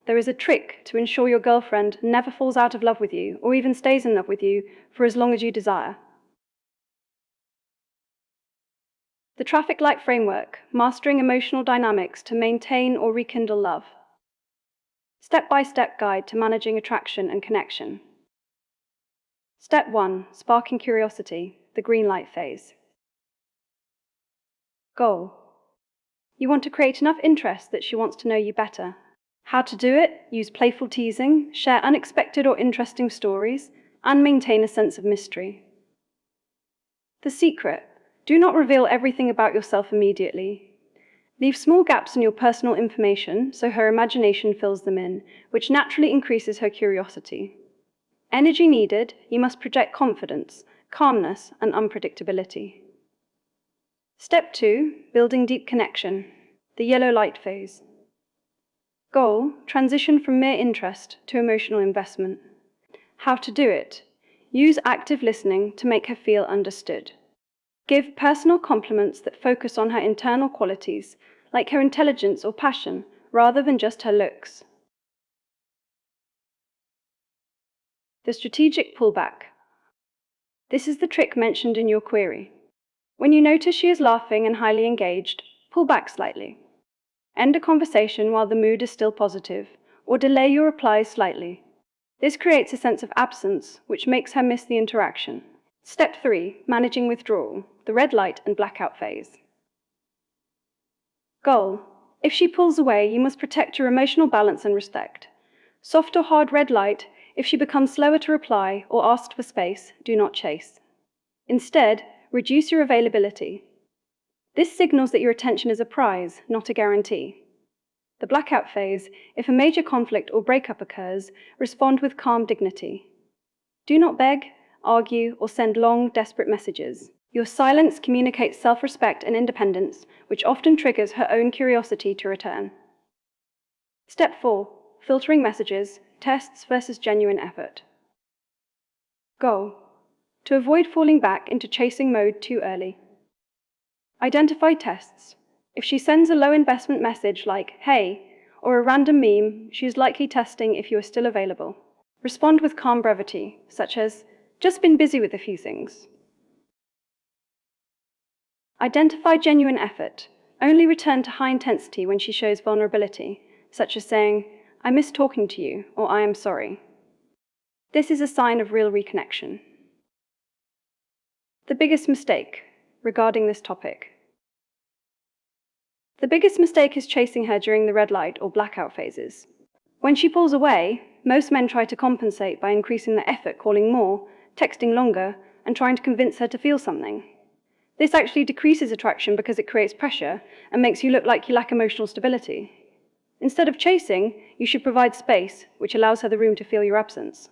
There is a trick to ensure your girlfriend never falls out of love with you or even stays in love with you for as long as you desire. The traffic light framework, mastering emotional dynamics to maintain or rekindle love. Step-by-step guide to managing attraction and connection. Step 1, sparking curiosity, the green light phase. Goal. You want to create enough interest that she wants to know you better. How to do it? Use playful teasing, share unexpected or interesting stories, and maintain a sense of mystery. The secret. Do not reveal everything about yourself immediately. Leave small gaps in your personal information so her imagination fills them in, which naturally increases her curiosity. Energy needed, you must project confidence, calmness, and unpredictability. Step 2, building deep connection, the yellow light phase. Goal, transition from mere interest to emotional investment. How to do it? Use active listening to make her feel understood. Give personal compliments that focus on her internal qualities, like her intelligence or passion, rather than just her looks. The strategic pullback. This is the trick mentioned in your query. When you notice she is laughing and highly engaged, pull back slightly. End a conversation while the mood is still positive, or delay your replies slightly. This creates a sense of absence, which makes her miss the interaction. Step 3, managing withdrawal, the red light and blackout phase. Goal. If she pulls away, you must protect your emotional balance and respect. Soft or hard red light. If she becomes slower to reply or asks for space, do not chase. Instead, reduce your availability. This signals that your attention is a prize, not a guarantee. The blackout phase. If a major conflict or breakup occurs, respond with calm dignity. Do not beg, argue, or send long, desperate messages. Your silence communicates self-respect and independence, which often triggers her own curiosity to return. Step 4, filtering messages, tests versus genuine effort. Goal. To avoid falling back into chasing mode too early. Identify tests. If she sends a low-investment message like, "Hey," or a random meme, she is likely testing if you are still available. Respond with calm brevity, such as, "Just been busy with a few things." Identify genuine effort. Only return to high intensity when she shows vulnerability, such as saying, "I miss talking to you," or "I am sorry." This is a sign of real reconnection. The biggest mistake regarding this topic. The biggest mistake is chasing her during the red light or blackout phases. When she pulls away, most men try to compensate by increasing the effort, calling more, texting longer, and trying to convince her to feel something. This actually decreases attraction because it creates pressure and makes you look like you lack emotional stability. Instead of chasing, you should provide space, which allows her the room to feel your absence.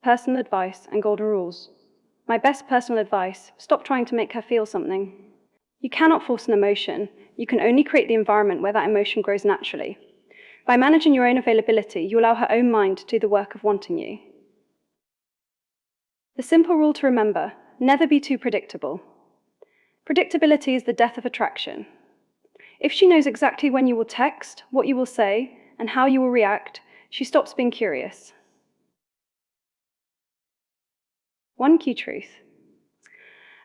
Personal advice and golden rules. My best personal advice: stop trying to make her feel something. You cannot force an emotion. You can only create the environment where that emotion grows naturally. By managing your own availability, you allow her own mind to do the work of wanting you. The simple rule to remember: never be too predictable. Predictability is the death of attraction. If she knows exactly when you will text, what you will say, and how you will react, she stops being curious. One key truth.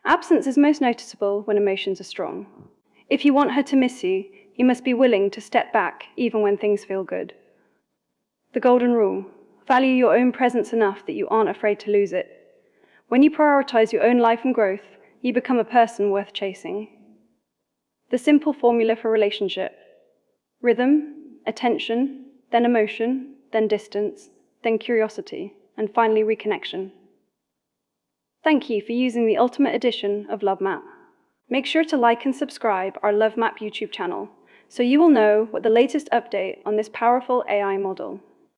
Absence is most noticeable when emotions are strong. If you want her to miss you, you must be willing to step back even when things feel good. The golden rule. Value your own presence enough that you aren't afraid to lose it. When you prioritize your own life and growth, you become a person worth chasing. The simple formula for relationship: rhythm, attention, then emotion, then distance, then curiosity, and finally reconnection. Thank you for using the ultimate edition of Love Map. Make sure to like and subscribe our Love Map YouTube channel so you will know what the latest update on this powerful AI model.